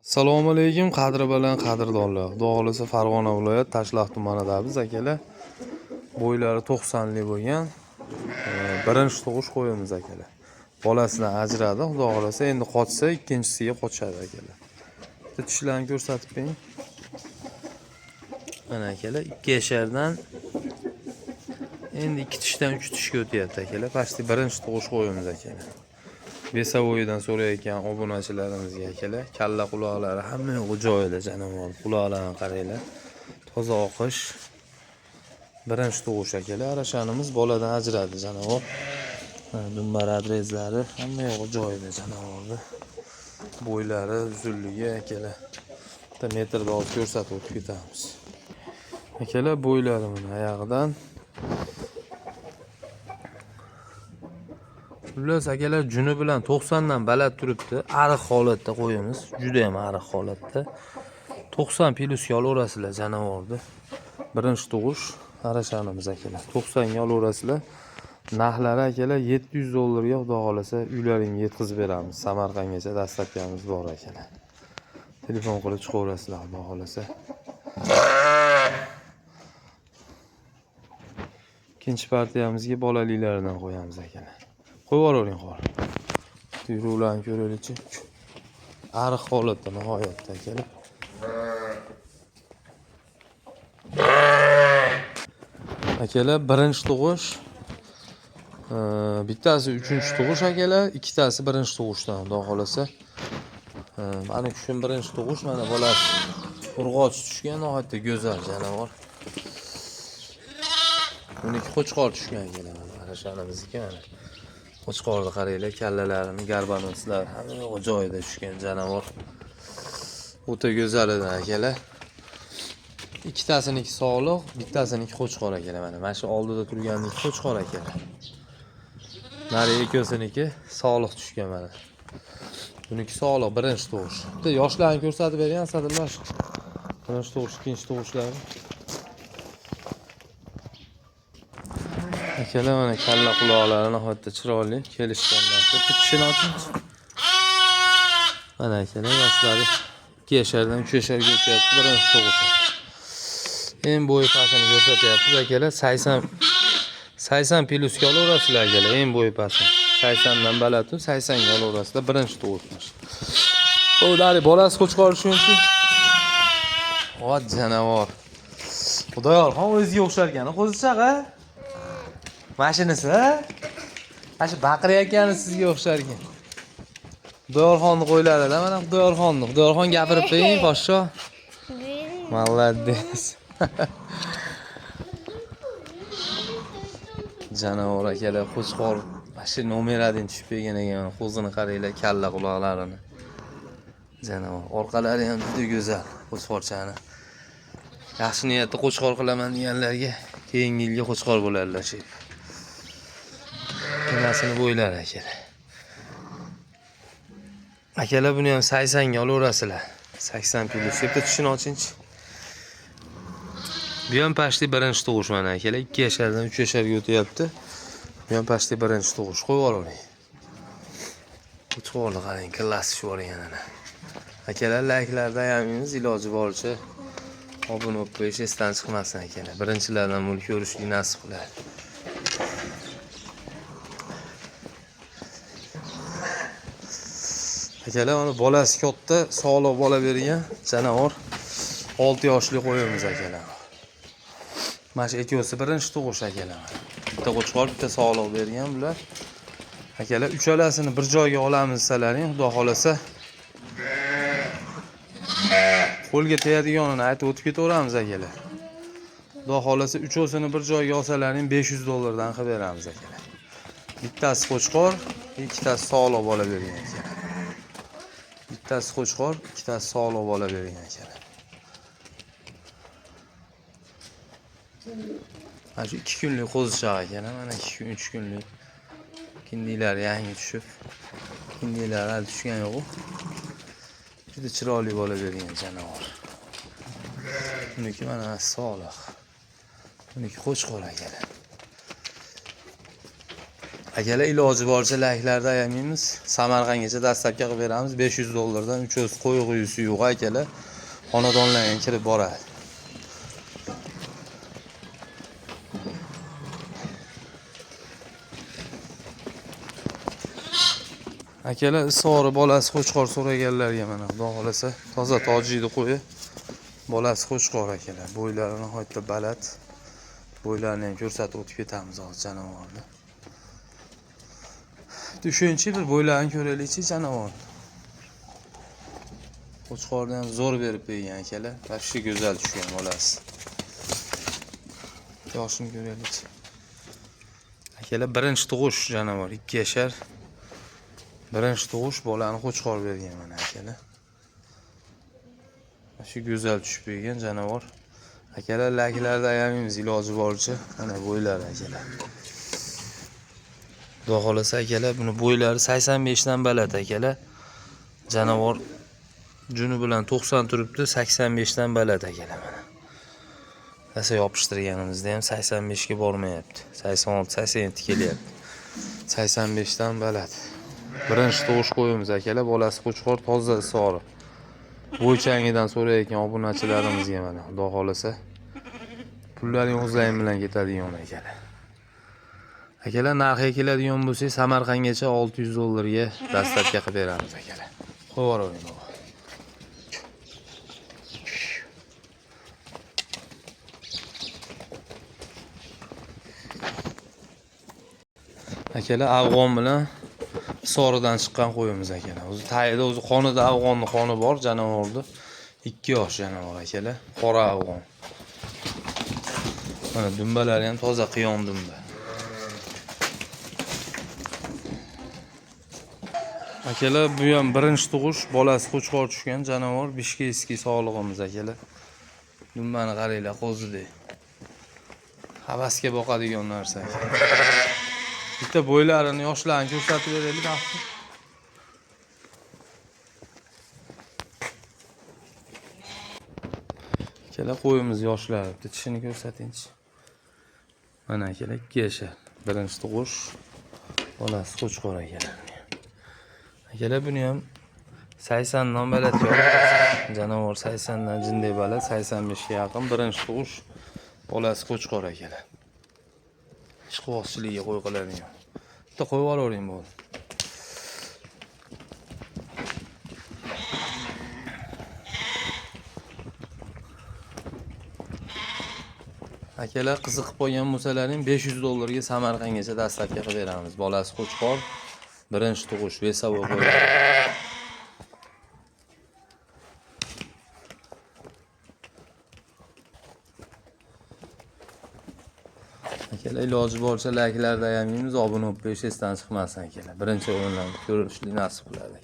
Assalomu alaykum, qadri bilan qadrdonlar. Xudo xolasa Farg'ona viloyat Tashlaq tumanida biz akalar bo'ylari 90 li bo'lgan birinchi tug'ish qo'yimiz akalar. Bolasidan ajradi, xudo xolasa endi qochsa ikkinchisiga qochadi akalar. Bitta tishlarni ko'rsatib bering. Mana akalar, ikki yashardan endi 2 tishdan 3 tishga o'tyapti akalar. Pasti birinchi tug'ish qo'yimiz akalar. Besavoydan so'rayotgan obunachilarimizga akalar, kalla quloqlari hamma yo'g'i joyida janob. Quloqlarni qaranglar. Toza oqish. Birinchi tug'ish akalar. Arashanimiz boladan ajradi janob. Dumbar adreslari hamma yo'g'i joyida janob. Bo'ylari, uzunligi akalar. Bitta metrda olib ko'rsatib o'tib ketamiz. Akalar bo'ylari mana oyog'idan Xullas akalar juni bilan 90 dan baland turibdi. Ariq holatda qo'yamiz. Juda ham ariq holatda. 90 plyusga olaverasizlar janovorni. Birinchi tug'ish arashanimiz akalar. 90 ga olaverasizlar. Narxlari akalar $700 xudo xolasa uylaringga yetkazib beramiz. Samarqandgacha dastlabkamiz bor akalar. Telefon qilib chiqaverasizlar xudo xolasa. Ikkinchi partiyamizga bolaliklaridan qo'yamiz akalar. Qo'yib yuboring xor. Tuyruqlarni ko'raylikchi. Ariq holatda nihoyatda akalar. Akalar birinchi tug'ish, bittasi 3-tug'ish akalar, ikkitasi birinchi tug'ishdan xudo xolasa. Mana shu birinchi tug'ish, mana bolasi urg'och tushgan, nihoyatda go'zal janovar. Uniki qo'chqor tushgan akalar, mana arashanimizniki mana. Qo'chqorni qaranglar, kallalarini, garbanoslar hamma yo'g'i joyida tushgan janovar. O'ta go'zal edi akalar. Ikkitasiniki sog'liq, bittasiniki qo'chqor akalar. Mana shu oldida turganiki qo'chqor akalar. Nari ikkosiniki sog'liq tushgan mana. Buniki sog'liq birinchi tug'ish. Bitta yoshlarni ko'rsatib bering, Asadillar. Birinchi tug'ish, ikkinchi tug'ishlarni. Akalar mana kalla quloqlari nihoyatda chiroyli, kelishganlar. Bitta tishini oching. Mana akalar yoshlari 2 yashardan 3 yasharga o'tyapti, birinchi tug'ish. En bo'yi pasini ko'rsatyapmiz akalar. 80 plyusga olaverasizlar akalar. En bo'yi pasini 80 dan baland, 80 ga olaverasizlar. Birinchi tug'ish. O'dari bolasi qo'chqor shunchi. Ot janavar. Xudoyorxon o'ziga o'xshar ekan, qo'zichaqa. Mashinasi, ha? Mana baqirayotgani sizga o'xshar ekan. Xudoyorxonni qo'ylarida, mana Xudoyorxonni. Xudoyorxon gapirib bering, poshsho. Молодец. Janovar akalar, qo'chqor. Mana nomerdan tushib kelgan ekan, qo'zini qaranglar, kalla quloqlarini. Janovar, orqalari ham juda go'zal, qo'chqorchani. Yaxshi niyatda qo'chqor qilaman deganlarga keyingi yilga qo'chqor bo'ladilar shu. Kenasini bo'ylar akalar. Akalar buni ham 80 ga olaverasizlar. 80 plyus. Bitta tishini ochingchi. Bu ham pashti birinchi tug'ish mana akalar. 2 yashardan 3 yasharga o'tyapti. Bu ham pashti birinchi tug'ish. Qo'yib yuboring. Qo'chqorni qarang, klass shu bo'lgan ana. Akalar, layklarda yamingiz iloji boricha obuna bo'lib qo'yish esdan chiqmasin akalar. Birinchilardan buni ko'rishni nasib qiladi. Akalar, mana bolasi katta, sog'liq bola bergan janovar 6 yoshli qo'yimiz akalar. Mana shu ikkovsi birinchi tug'ish akalar. Bitta qo'chqor, bitta sog'liq bergan bular. Akalar, uchalasini bir joyga olamiz desalaring, xudo xolasa qo'lga tegadiganini aytib o'tib ketaveramiz akalar. Xudo xolasa uchovsini bir joyga olsalaring $500 dan qilib beramiz akalar. Bittasi qo'chqor, ikkitasi sog'liq bola bergan akalar. Bittasi qo'chqor, ikkitasi sog'liq bola bergan akalar. Mana shu 2 kunlik qo'zichoq ekan, mana 2 kun, 3 kunlik. Kindilar yangi tushib. Kindilar hali tushgan yo'q. Juda chiroyli bola bergan janovar. Buniki mana sog'liq. Buniki qo'chqor akalar. Akalar iloji boricha layklarda ayamaymiz. Samarqandgacha dastlabki qilib beramiz. 500 dollardan 3 o'z qo'y quyusi yo'q akalar. Xonadonlarga kirib boradi. Akalar isori bolasi qo'chqor so'raganlarga mana xudo xolasa toza tojiydi qo'yi. Bolasi qo'chqor akalar. Bo'ylari nihoyatda baland. Bo'ylarini ham ko'rsatib o'tib ketamiz hozir janovorni. Tushunchi bir bo'ylarini ko'raylikchi janavor. Qo'chqorni ham zo'r berib bergan akalar. Vashshi go'zal tushgan bolasi. Yoshini ko'raylik. Akalar birinchi tug'ish janavor 2 yashar. Birinchi tug'ish bolani qo'chqor bergan mana akalar. Shu go'zal tushib bergan janavor. Akalar laklarda ayamaymiz iloji boricha. Mana bo'ylari akalar. Xudo xolasa akalar buni bo'ylari 85 dan baland akalar. Janavor juni bilan 90 turibdi, 85 dan baland akalar mana. Asa yopishtirganimizda ham 85 ga bormayapti. 86, 87 kelyapti. 85 dan baland. Birinchi tug'ish qo'yimiz akalar, bolasi qo'chqor toza sori. Bo'ychangidan so'rayotgan obunachilarimizga mana xudo xolasa pullaring o'zlaring bilan ketadigan akalar. Akalar narxiga keladigan bo'lsa, Samarqandgacha 600 dollarga dastlabki qilib beramiz akalar. Qo'yib yuboring baba. Akalar afg'on bilan soridan chiqqan qo'yimiz akalar. O'zi tayida o'zi qonida afg'onning qoni bor janovorda. 2 yosh janavor akalar, qora afg'on. Mana dumbalari ham toza qiyon dumba. Akalar bu ham birinchi tug'ish, bolasi qo'chqor tushgan janavor, bishkeyskiy sog'lig'imiz akalar. Dumbani qaranglar, qo'zidek. Havasga boqadigan narsa. Bitta bo'ylarini, yoshlarini ko'rsatib beraylik axir. Akalar qo'yimiz yoshlar, bitta tishini ko'rsatingchi. Mana akalar 2 yashar. Birinchi tug'ish, bolasi qo'chqor akalar. Akalar buni ham 80 dan baland janavor 80 dan jinday baland, 85 ga yaqin birinchi tug'ish, bolasi qo'chqor akalar. Ishqibozchiligiga qo'y qiladigan. Bitta qo'yib olavering bo'ldi. Akalar qiziqib qolgan bo'lsalaring 500 dollarga Samarqandgacha dastlabki qilib beramiz. Bolasi qo'chqor, birinchi tug'ish, vesavo qo'ylar. Akalar iloji boricha layklarda ayamaymiz, obuna bo'lib esdan chiqmasin akalar. Birinchi o'rinlarni ko'rishni nasib qiladi.